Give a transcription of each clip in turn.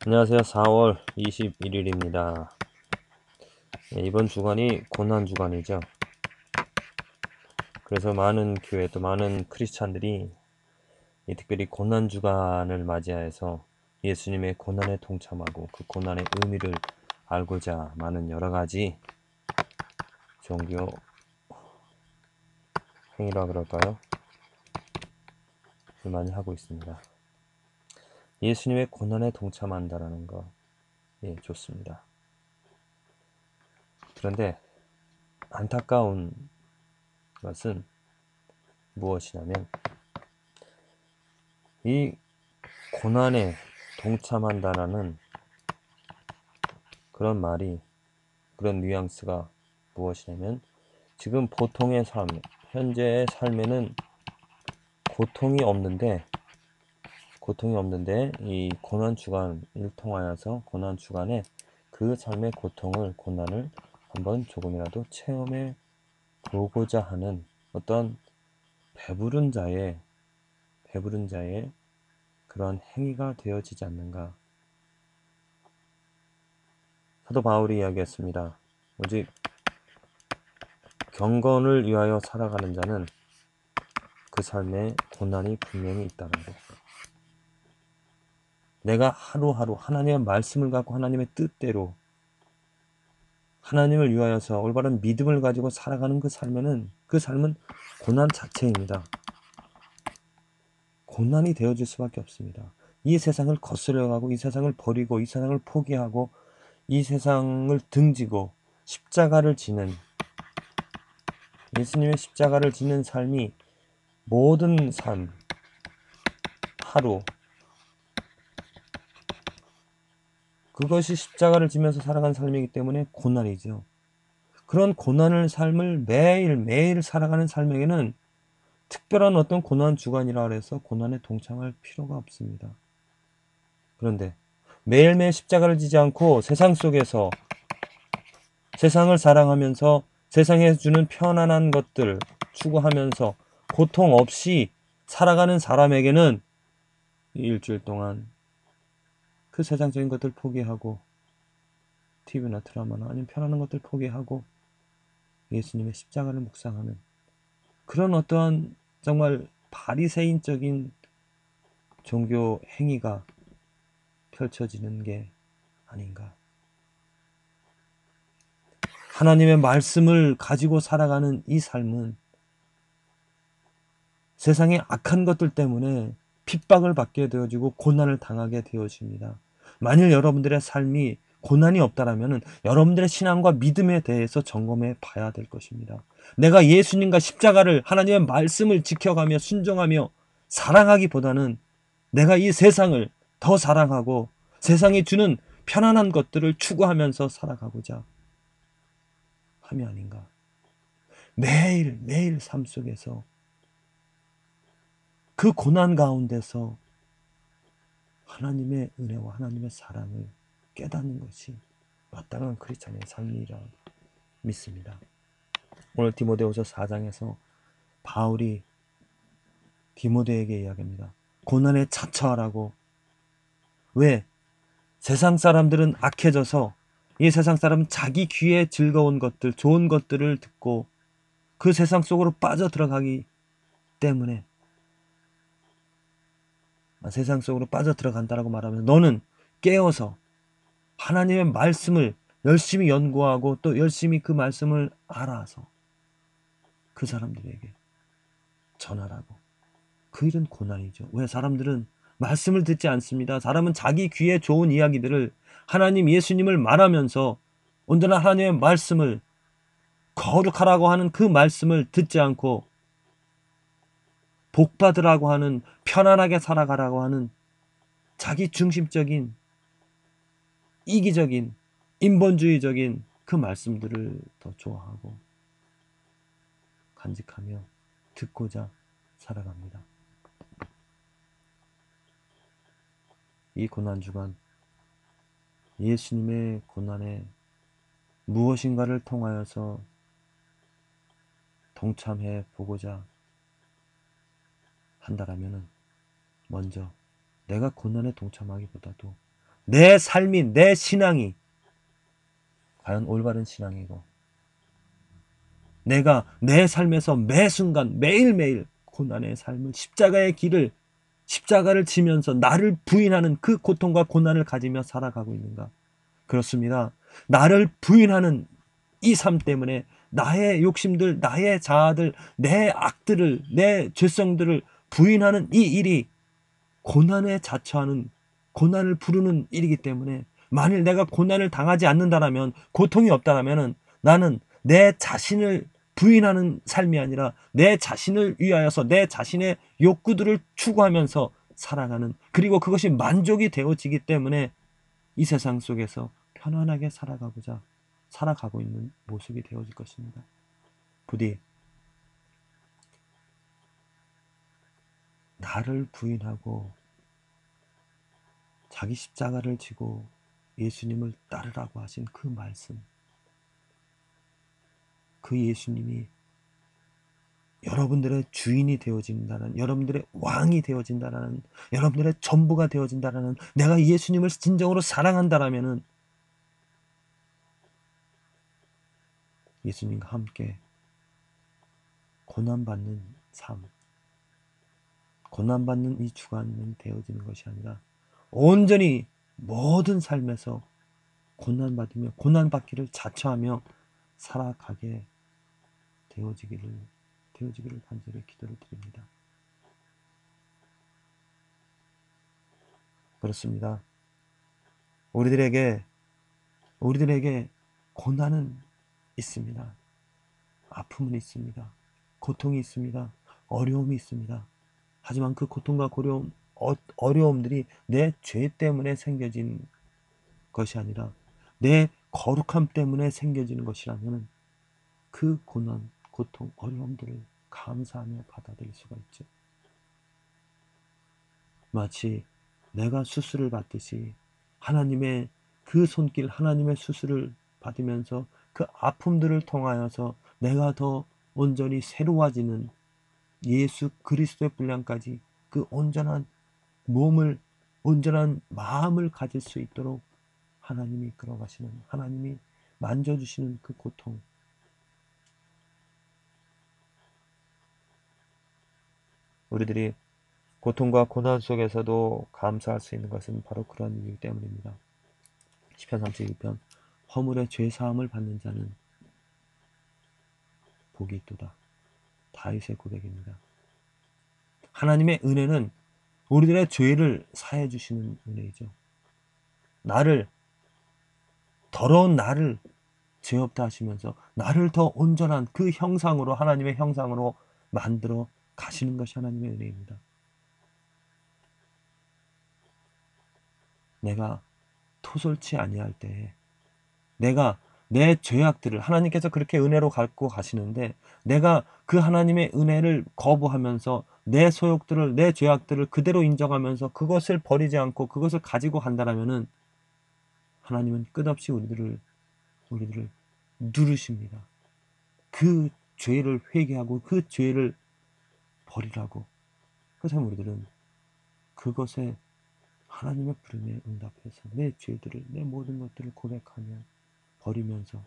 안녕하세요. 4월 21일입니다. 이번 주간이 고난 주간이죠. 그래서 많은 교회 또 많은 크리스찬들이 특별히 고난 주간을 맞이해서 예수님의 고난에 동참하고 그 고난의 의미를 알고자 많은 여러 가지 종교 행위라 그럴까요? 많이 하고 있습니다. 예수님의 고난에 동참한다라는 거, 좋습니다. 그런데 안타까운 것은 무엇이냐면 이 고난에 동참한다라는 그런 말이, 그런 뉘앙스가 무엇이냐면 지금 보통의 삶, 현재의 삶에는 고통이 없는데 이 고난 주간을 통하여서 고난 주간에 그 삶의 고난을 한번 조금이라도 체험해 보고자 하는 어떤 배부른 자의 그런 행위가 되어지지 않는가. 사도 바울이 이야기했습니다. 오직 경건을 위하여 살아가는 자는 그 삶에 고난이 분명히 있다라고. 내가 하루하루 하나님의 말씀을 갖고 하나님의 뜻대로 하나님을 위하여서 올바른 믿음을 가지고 살아가는 그 삶은 고난 자체입니다. 고난이 되어질 수밖에 없습니다. 이 세상을 거스려가고 이 세상을 버리고 이 세상을 포기하고 이 세상을 등지고 십자가를 지는, 예수님의 십자가를 지는 삶이 모든 삶, 하루, 그것이 십자가를 지면서 살아가는 삶이기 때문에 고난이죠. 그런 삶을 매일매일 살아가는 삶에게는 특별한 어떤 고난 주간이라 해서 고난에 동참할 필요가 없습니다. 그런데 매일매일 십자가를 지지 않고 세상 속에서 세상을 사랑하면서 세상에 주는 편안한 것들 추구하면서 고통 없이 살아가는 사람에게는 일주일 동안 그 세상적인 것들 포기하고 TV나 드라마나 아니면 편안한 것들 포기하고 예수님의 십자가를 묵상하는 그런 어떠한 정말 바리새인적인 종교 행위가 펼쳐지는 게 아닌가. 하나님의 말씀을 가지고 살아가는 이 삶은 세상의 악한 것들 때문에 핍박을 받게 되어지고 고난을 당하게 되어집니다. 만일 여러분들의 삶이 고난이 없다라면 여러분들의 신앙과 믿음에 대해서 점검해 봐야 될 것입니다. 내가 예수님과 십자가를, 하나님의 말씀을 지켜가며 순종하며 사랑하기보다는 내가 이 세상을 더 사랑하고 세상이 주는 편안한 것들을 추구하면서 살아가고자 함이 아닌가. 매일 삶 속에서 그 고난 가운데서 하나님의 은혜와 하나님의 사랑을 깨닫는 것이 마땅한 크리스찬의 삶이라 믿습니다. 오늘 디모데후서 4장에서 바울이 디모데에게 이야기합니다. 고난에 자처하라고. 왜? 세상 사람들은 악해져서 이 세상 사람은 자기 귀에 즐거운 것들, 좋은 것들을 듣고 그 세상 속으로 빠져 들어가기 때문에, 세상 속으로 빠져 들어간다라고 말하면 너는 깨어서 하나님의 말씀을 열심히 연구하고 또 열심히 그 말씀을 알아서 그 사람들에게 전하라고. 그 일은 고난이죠. 왜? 사람들은 말씀을 듣지 않습니다. 사람은 자기 귀에 좋은 이야기들을, 하나님 예수님을 말하면서 온전한 하나님의 말씀을, 거룩하라고 하는 그 말씀을 듣지 않고 복받으라고 하는, 편안하게 살아가라고 하는 자기 중심적인 이기적인 인본주의적인 그 말씀들을 더 좋아하고 간직하며 듣고자 살아갑니다. 이 고난주간 예수님의 고난에 무엇인가를 통하여서 동참해 보고자 한다라면 먼저 내가 고난에 동참하기보다도 내 삶이, 내 신앙이 과연 올바른 신앙이고, 내가 내 삶에서 매 순간 매일매일 고난의 삶을, 십자가의 길을, 십자가를 지면서 나를 부인하는 그 고통과 고난을 가지며 살아가고 있는가? 그렇습니다. 나를 부인하는 이 삶 때문에 나의 욕심들, 나의 자아들, 내 악들을, 내 죄성들을 부인하는 이 일이 고난에 자처하는, 고난을 부르는 일이기 때문에, 만일 내가 고난을 당하지 않는다라면, 고통이 없다라면 나는 내 자신을 부인하는 삶이 아니라 내 자신을 위하여서 내 자신의 욕구들을 추구하면서 살아가는, 그리고 그것이 만족이 되어지기 때문에 이 세상 속에서 편안하게 살아가고 있는 모습이 되어질 것입니다. 부디 나를 부인하고 자기 십자가를 지고 예수님을 따르라고 하신 그 말씀, 그 예수님이 여러분들의 주인이 되어진다는, 여러분들의 왕이 되어진다는, 여러분들의 전부가 되어진다는, 내가 예수님을 진정으로 사랑한다라면은 예수님과 함께 고난받는 삶, 고난받는 이 주간은 되어지는 것이 아니라 온전히 모든 삶에서 고난받으며 고난받기를 자처하며 살아가게 되어지기를 간절히 기도를 드립니다. 그렇습니다. 우리들에게 고난은 있습니다. 아픔은 있습니다. 고통이 있습니다. 어려움이 있습니다. 하지만 그 고통과 어려움들이 내 죄 때문에 생겨진 것이 아니라 내 거룩함 때문에 생겨지는 것이라면 그 고난, 고통, 어려움들을 감사하며 받아들일 수가 있죠. 마치 내가 수술을 받듯이 하나님의 그 손길, 하나님의 수술을 받으면서 그 아픔들을 통하여서 내가 더 온전히 새로워지는 예수 그리스도의 분량까지 그 온전한 몸을, 온전한 마음을 가질 수 있도록 하나님이 이끌어 가시는, 하나님이 만져주시는 그 고통, 우리들이 고통과 고난 속에서도 감사할 수 있는 것은 바로 그런 이유 때문입니다. 시편 32편, 허물의 죄 사함을 받는 자는 복이 있도다. 다윗의 고백입니다. 하나님의 은혜는 우리들의 죄를 사해 주시는 은혜이죠. 더러운 나를 죄 없다 하시면서 나를 더 온전한 그 형상으로, 하나님의 형상으로 만들어 가시는 것이 하나님의 은혜입니다. 내가 토설치 아니할 때에, 내가 내 죄악들을, 하나님께서 그렇게 은혜로 갖고 가시는데 내가 그 하나님의 은혜를 거부하면서 내 소욕들을, 내 죄악들을 그대로 인정하면서 그것을 버리지 않고 그것을 가지고 간다라면은 하나님은 끝없이 우리들을 누르십니다. 그 죄를 회개하고 그 죄를 버리라고. 그렇다면 우리들은 그것에 하나님의 부름에 응답해서 내 죄들을, 내 모든 것들을 고백하며 버리면서,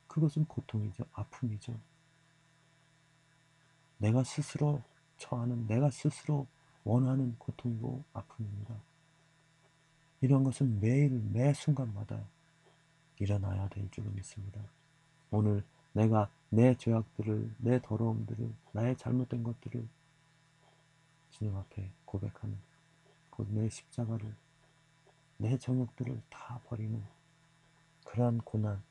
그것은 고통이죠. 아픔이죠. 내가 스스로 처하는, 내가 스스로 원하는 고통이고 아픔입니다. 이런 것은 매일 매 순간마다 일어나야 될 줄로 믿습니다. 오늘 내가 내 죄악들을, 내 더러움들을, 나의 잘못된 것들을 주님 앞에 고백하는, 곧 내 십자가를, 내 정욕들을 다 버리는 그러한 고난,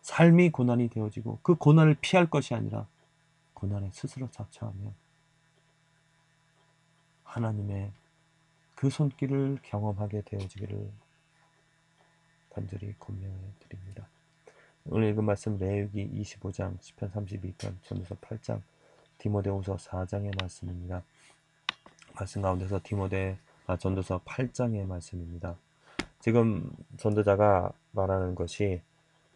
삶이 고난이 되어지고 그 고난을 피할 것이 아니라 고난에 스스로 자처하며 하나님의 그 손길을 경험하게 되어지기를 간절히 권면해 드립니다. 오늘 읽은 말씀 레위기 25장, 시편 32편, 전도서 8장, 디모데후서 4장의 말씀입니다. 말씀 가운데서 전도서 8장의 말씀입니다. 지금 전도자가 말하는 것이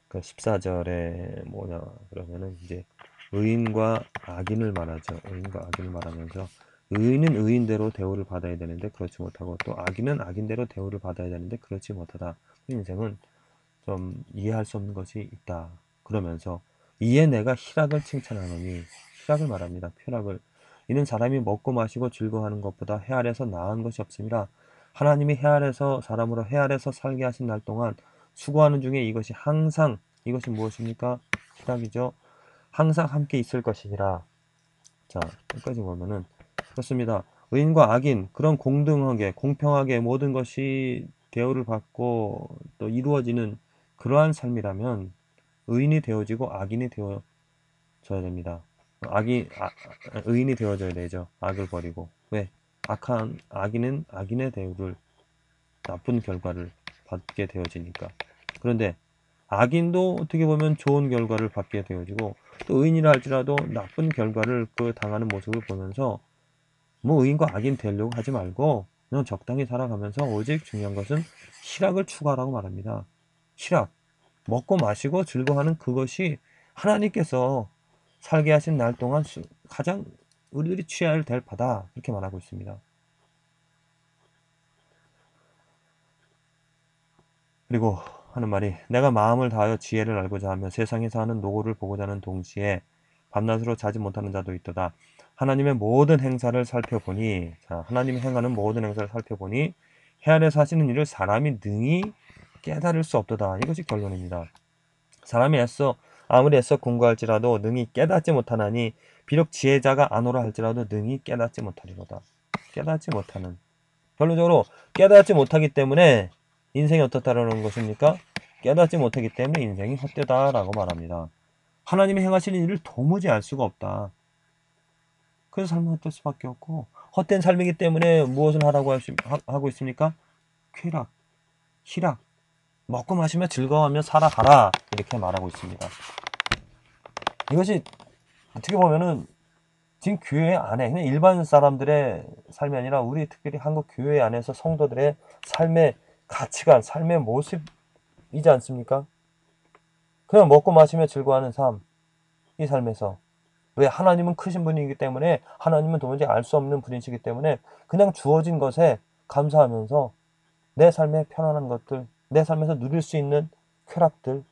그 14절에 뭐냐 그러면은 이제 의인과 악인을 말하죠. 의인과 악인을 말하면서 의인은 의인대로 대우를 받아야 되는데 그렇지 못하고 또 악인은 악인대로 대우를 받아야 되는데 그렇지 못하다. 인생은 좀 이해할 수 없는 것이 있다. 그러면서 이에 내가 희락을 칭찬하노니 희락을 말합니다. 쾌락을 이는 사람이 먹고 마시고 즐거워하는 것보다 해 아래서 나은 것이 없습니다. 하나님이 해 아래서 사람으로 해 아래서 살게 하신 날 동안 수고하는 중에 이것이 항상 이것이 무엇입니까? 희락이죠. 항상 함께 있을 것이니라. 자, 여기까지 보면은 그렇습니다. 의인과 악인 그런 공등하게 공평하게 모든 것이 대우를 받고 또 이루어지는 그러한 삶이라면 의인이 되어지고 악인이 되어져야 됩니다. 의인이 되어져야 되죠. 악을 버리고. 왜? 악한 악인은 악인의 대우를 나쁜 결과를 받게 되어지니까. 그런데 악인도 어떻게 보면 좋은 결과를 받게 되어지고 또 의인이라 할지라도 나쁜 결과를 그 당하는 모습을 보면서 뭐 의인과 악인 되려고 하지 말고 그냥 적당히 살아가면서 오직 중요한 것은 희락을 추구하라고 말합니다. 희락, 먹고 마시고 즐거워하는 그것이 하나님께서 살게 하신 날 동안 가장 우리들이 취해야 될 바다 이렇게 말하고 있습니다. 그리고 하는 말이 내가 마음을 다하여 지혜를 알고자 하며 세상에서 하는 노고를 보고자 하는 동시에 밤낮으로 자지 못하는 자도 있도다. 하나님의 모든 행사를 살펴보니 하나님이 행하는 모든 행사를 살펴보니 해 아래서 하시는 일을 사람이 능히 깨달을 수 없도다. 이것이 결론입니다. 사람이 아무리 애써 공부할지라도 능히 깨닫지 못하나니 비록 지혜자가 아노라 할지라도 능히 깨닫지 못하리로다. 깨닫지 못하는 결론적으로 깨닫지 못하기 때문에 인생이 어떻다라는 것입니까? 깨닫지 못하기 때문에 인생이 헛되다라고 말합니다. 하나님이 행하시는 일을 도무지 알 수가 없다. 그래서 삶은 헛될 수밖에 없고 헛된 삶이기 때문에 무엇을 하고 있습니까? 쾌락, 희락, 먹고 마시며 즐거워하며 살아가라 이렇게 말하고 있습니다. 이것이 어떻게 보면은 지금 교회 안에 그냥 일반 사람들의 삶이 아니라 우리 특별히 한국 교회 안에서 성도들의 삶의 가치관, 삶의 모습이지 않습니까? 그냥 먹고 마시며 즐거워하는 삶, 이 삶에서 왜 하나님은 크신 분이기 때문에 하나님은 도무지 알 수 없는 분이시기 때문에 그냥 주어진 것에 감사하면서 내 삶의 편안한 것들, 내 삶에서 누릴 수 있는 쾌락들,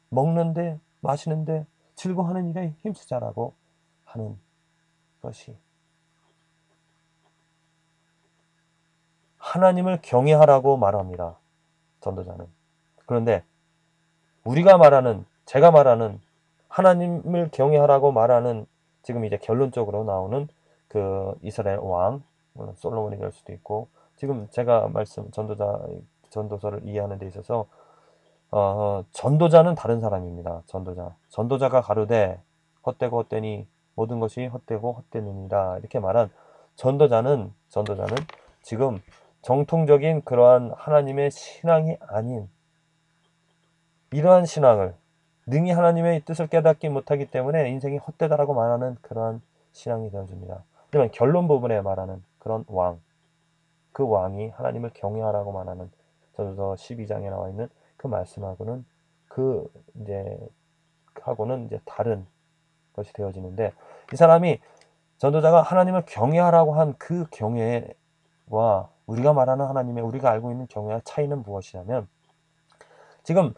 먹는데 마시는데 즐거워하는 일에 힘쓰자라고 하는 것이 하나님을 경외하라고 말합니다. 전도자는. 그런데 제가 말하는 하나님을 경외하라고 말하는 지금 이제 결론적으로 나오는 그 이스라엘 왕, 물론 솔로몬이 될 수도 있고 지금 제가 전도서를 이해하는 데 있어서 전도자는 다른 사람입니다. 전도자가 가로되 헛되고 헛되니 모든 것이 헛되고 헛되느니라 이렇게 말한 전도자는 지금 정통적인 그러한 하나님의 신앙이 아닌 이러한 신앙을 능히 하나님의 뜻을 깨닫지 못하기 때문에 인생이 헛되다라고 말하는 그러한 신앙이 되어줍니다. 하지만 결론 부분에 말하는 그런 그 왕이 하나님을 경외하라고 말하는 전도서 12장에 나와 있는 그 말씀하고는 이제 다른 것이 되어지는데 이 사람이 전도자가 하나님을 경외하라고 한 그 경외와 우리가 말하는 우리가 알고 있는 경외와 차이는 무엇이냐면 지금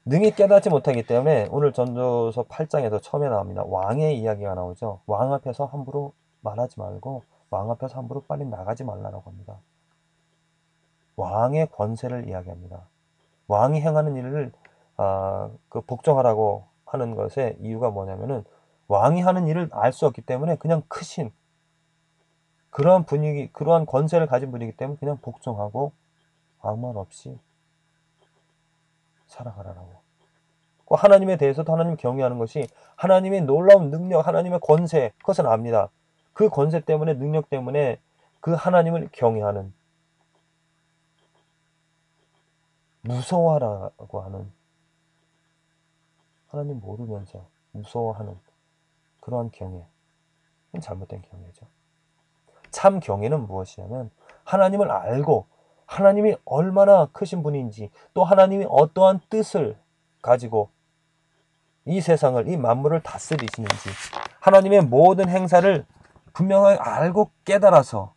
능히 깨닫지 못하기 때문에 오늘 전도서 8장에서 처음에 나옵니다. 왕의 이야기가 나오죠. 왕 앞에서 함부로 말하지 말고 왕 앞에서 함부로 빨리 나가지 말라고 합니다. 왕의 권세를 이야기합니다. 왕이 행하는 일을 복종하라고 하는 것의 이유가 뭐냐면은 왕이 하는 일을 알 수 없기 때문에 그냥 크신 그러한 권세를 가진 분이기 때문에 그냥 복종하고 아무 말 없이 살아가라고. 하나님에 대해서도 하나님 경외하는 것이 하나님의 놀라운 능력, 하나님의 권세, 그것은 압니다. 그 권세 때문에, 능력 때문에 그 하나님을 경외하는, 무서워하라고 하는, 하나님 모르면서 무서워하는 그러한 경외. 그건 잘못된 경외죠. 참 경외는 무엇이냐면 하나님을 알고 하나님이 얼마나 크신 분인지 또 하나님이 어떠한 뜻을 가지고 이 세상을, 이 만물을 다스리시는지 하나님의 모든 행사를 분명하게 알고 깨달아서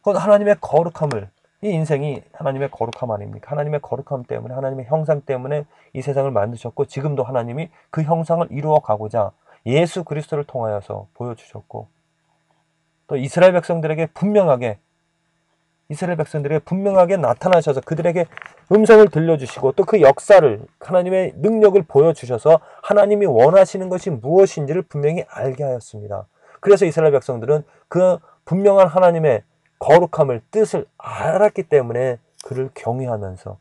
곧 하나님의 거룩함을, 이 인생이 하나님의 거룩함 아닙니까? 하나님의 거룩함 때문에, 하나님의 형상 때문에 이 세상을 만드셨고, 지금도 하나님이 그 형상을 이루어 가고자 예수 그리스도를 통하여서 보여주셨고, 또 이스라엘 백성들에게 분명하게 나타나셔서 그들에게 음성을 들려주시고, 또 그 역사를, 하나님의 능력을 보여주셔서 하나님이 원하시는 것이 무엇인지를 분명히 알게 하였습니다. 그래서 이스라엘 백성들은 그 분명한 하나님의 거룩함을, 뜻을 알았기 때문에 그를 경외하면서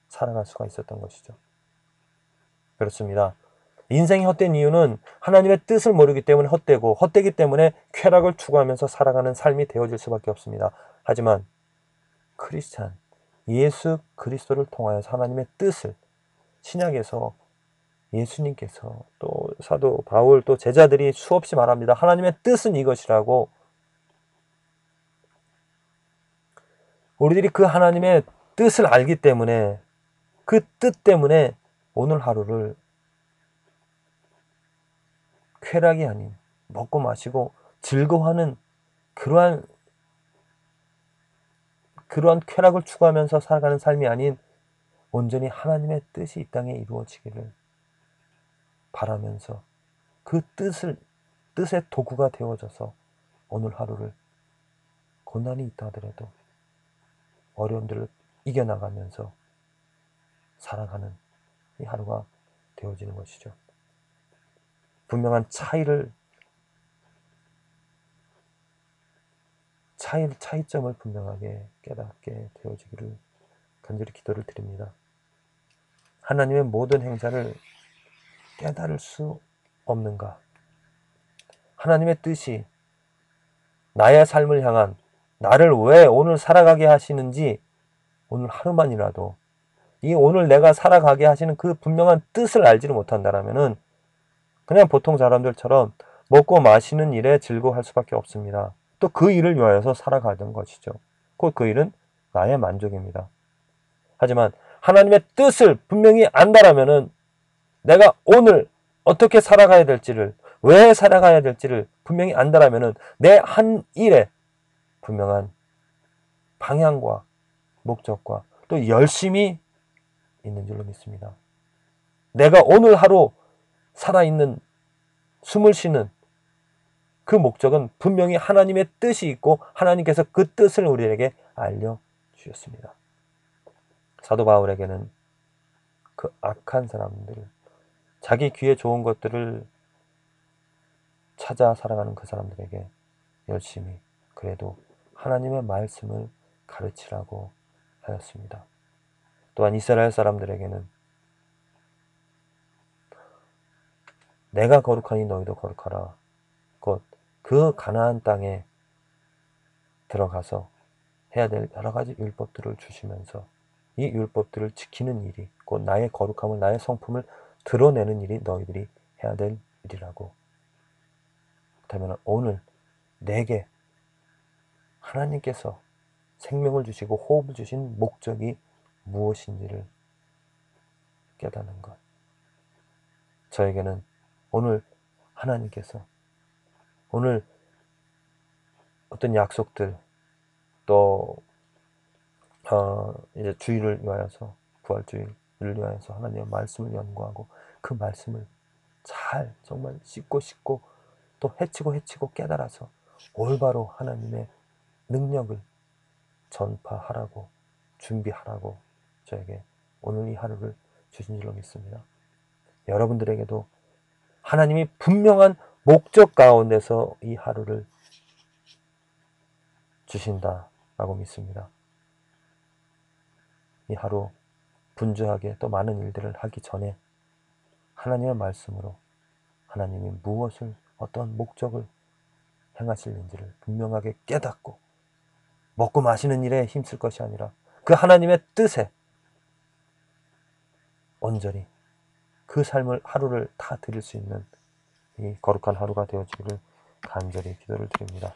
살아갈 수가 있었던 것이죠. 그렇습니다. 인생이 헛된 이유는 하나님의 뜻을 모르기 때문에 헛되고, 헛되기 때문에 쾌락을 추구하면서 살아가는 삶이 되어질 수밖에 없습니다. 하지만 크리스찬, 예수 그리스도를 통하여서 하나님의 뜻을, 신약에서 예수님께서, 또 사도 바울, 또 제자들이 수없이 말합니다. 하나님의 뜻은 이것이라고. 우리들이 그 하나님의 뜻을 알기 때문에, 그 뜻 때문에 오늘 하루를 쾌락이 아닌 먹고 마시고 즐거워하는 그러한 쾌락을 추구하면서 살아가는 삶이 아닌 온전히 하나님의 뜻이 이 땅에 이루어지기를 바라면서 그 뜻의 도구가 되어져서 오늘 하루를 고난이 있다 하더라도 어려움들을 이겨나가면서 살아가는 이 하루가 되어지는 것이죠. 분명한 차이점을 분명하게 깨닫게 되어지기를 간절히 기도를 드립니다. 하나님의 모든 행사를 깨달을 수 없는가? 하나님의 뜻이 나의 삶을 향한, 나를 왜 오늘 살아가게 하시는지 오늘 하루만이라도, 이 오늘 내가 살아가게 하시는 그 분명한 뜻을 알지를 못한다라면은 그냥 보통 사람들처럼 먹고 마시는 일에 즐거워할 수밖에 없습니다. 또 그 일을 위하여서 살아가던 것이죠. 곧 그 일은 나의 만족입니다. 하지만 하나님의 뜻을 분명히 안다라면은 내가 오늘 어떻게 살아가야 될지를, 왜 살아가야 될지를 분명히 안다라면은 내 한 일에 분명한 방향과 목적과 또 열심이 있는 줄로 믿습니다. 내가 오늘 하루 살아있는, 숨을 쉬는 그 목적은 분명히 하나님의 뜻이 있고 하나님께서 그 뜻을 우리에게 알려주셨습니다. 사도 바울에게는 그 악한 사람들, 자기 귀에 좋은 것들을 찾아 살아가는 그 사람들에게 열심히 그래도 하나님의 말씀을 가르치라고 하였습니다. 또한 이스라엘 사람들에게는 내가 거룩하니 너희도 거룩하라. 곧 그 가나안 땅에 들어가서 해야 될 여러 가지 율법들을 주시면서 이 율법들을 지키는 일이, 곧 나의 거룩함을, 나의 성품을 드러내는 일이 너희들이 해야 될 일이라고. 그렇다면 오늘 내게 하나님께서 생명을 주시고 호흡을 주신 목적이 무엇인지를 깨닫는 것. 저에게는 오늘 하나님께서 오늘 어떤 약속들, 또 이제 주일을 위하여서, 부활주일을 위하여서 하나님의 말씀을 연구하고 그 말씀을 잘 정말 씻고 또 헤치고 깨달아서 올바로 하나님의 능력을 전파하라고, 준비하라고 저에게 오늘 이 하루를 주신 줄로 믿습니다. 여러분들에게도 하나님이 분명한 목적 가운데서 이 하루를 주신다라고 믿습니다. 이 하루 분주하게 또 많은 일들을 하기 전에 하나님의 말씀으로 하나님이 무엇을, 어떤 목적을 행하실는지를 분명하게 깨닫고 먹고 마시는 일에 힘쓸 것이 아니라 그 하나님의 뜻에 온전히 그 삶을, 하루를 다 드릴 수 있는 이 거룩한 하루가 되어지기를 간절히 기도를 드립니다.